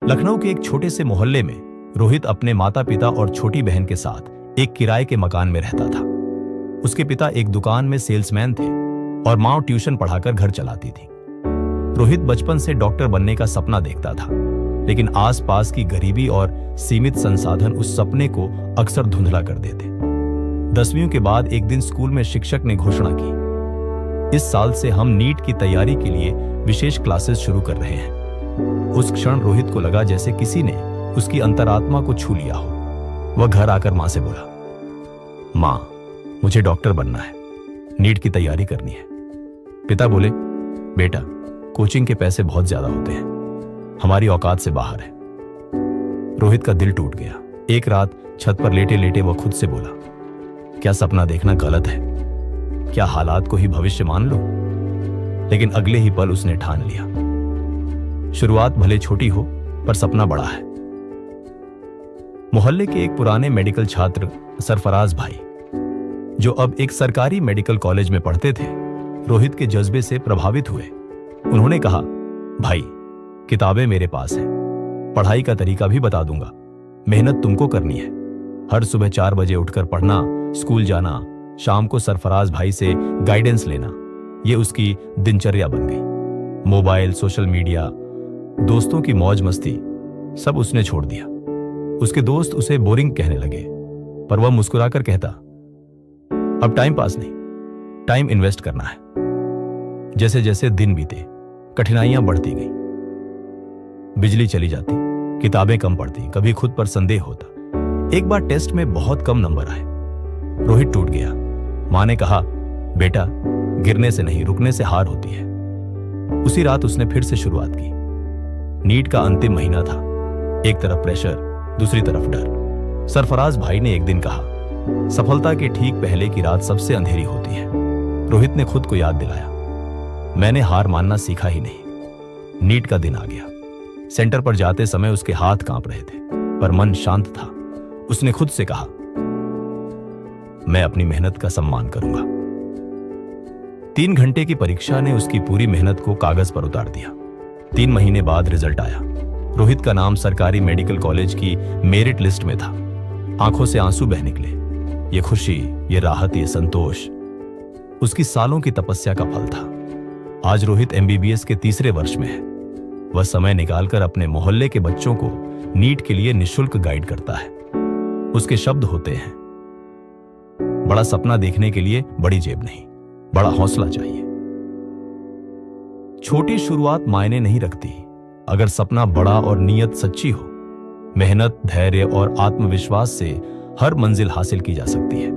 लखनऊ के एक छोटे से मोहल्ले में रोहित अपने माता पिता और छोटी बहन के साथ एक किराए के मकान में रहता था। उसके पिता एक दुकान में सेल्समैन थे और मां ट्यूशन पढ़ाकर घर चलाती थी। रोहित बचपन से डॉक्टर बनने का सपना देखता था, लेकिन आसपास की गरीबी और सीमित संसाधन उस सपने को अक्सर धुंधला कर देते। 10वीं के बाद एक दिन स्कूल में शिक्षक ने घोषणा की, इस साल से हम नीट की तैयारी के लिए विशेष क्लासेस शुरू कर रहे हैं। उस क्षण रोहित को लगा जैसे किसी ने उसकी अंतरात्मा को छू लिया हो। वह घर आकर मां से बोला, मां, मुझे डॉक्टर बनना है, नीट की तैयारी करनी है। पिता बोले, बेटा, कोचिंग के पैसे बहुत ज्यादा होते हैं, हमारी औकात से बाहर है। रोहित का दिल टूट गया। एक रात छत पर लेटे लेटे वह खुद से बोला, क्या सपना देखना गलत है? क्या हालात को ही भविष्य मान लो? लेकिन अगले ही पल उसने ठान लिया, शुरुआत भले छोटी हो पर सपना बड़ा है। मोहल्ले के एक पुराने मेडिकल छात्र सरफराज भाई, जो अब एक सरकारी मेडिकल कॉलेज में पढ़ते थे, रोहित के जज्बे से प्रभावित हुए। उन्होंने कहा, भाई, किताबें मेरे पास हैं, पढ़ाई का तरीका भी बता दूंगा, मेहनत तुमको करनी है। हर सुबह 4 बजे उठकर पढ़ना, स्कूल जाना, शाम को सरफराज भाई से गाइडेंस लेना, यह उसकी दिनचर्या बन गई। मोबाइल, सोशल मीडिया, दोस्तों की मौज मस्ती सब उसने छोड़ दिया। उसके दोस्त उसे बोरिंग कहने लगे, पर वह मुस्कुराकर कहता, अब टाइम पास नहीं, टाइम इन्वेस्ट करना है। जैसे जैसे दिन बीते, कठिनाइयां बढ़ती गई। बिजली चली जाती, किताबें कम पढ़ती, कभी खुद पर संदेह होता। एक बार टेस्ट में बहुत कम नंबर आए। रोहित टूट गया। मां ने कहा, बेटा, गिरने से नहीं, रुकने से हार होती है। उसी रात उसने फिर से शुरुआत की। नीट का अंतिम महीना था, एक तरफ प्रेशर, दूसरी तरफ डर। सरफराज भाई ने एक दिन कहा, सफलता के ठीक पहले की रात सबसे अंधेरी होती है। रोहित ने खुद को याद दिलाया, मैंने हार मानना सीखा ही नहीं। नीट का दिन आ गया। सेंटर पर जाते समय उसके हाथ कांप रहे थे, पर मन शांत था। उसने खुद से कहा, मैं अपनी मेहनत का सम्मान करूंगा। 3 घंटे की परीक्षा ने उसकी पूरी मेहनत को कागज पर उतार दिया। 3 महीने बाद रिजल्ट आया। रोहित का नाम सरकारी मेडिकल कॉलेज की मेरिट लिस्ट में था। आंखों से आंसू बह निकले। ये खुशी, ये राहत, ये संतोष उसकी सालों की तपस्या का फल था। आज रोहित MBBS के 3रे वर्ष में है। वह समय निकालकर अपने मोहल्ले के बच्चों को नीट के लिए निःशुल्क गाइड करता है। उसके शब्द होते हैं, बड़ा सपना देखने के लिए बड़ी जेब नहीं, बड़ा हौसला चाहिए। छोटी शुरुआत मायने नहीं रखती, अगर सपना बड़ा और नीयत सच्ची हो। मेहनत, धैर्य और आत्मविश्वास से हर मंजिल हासिल की जा सकती है।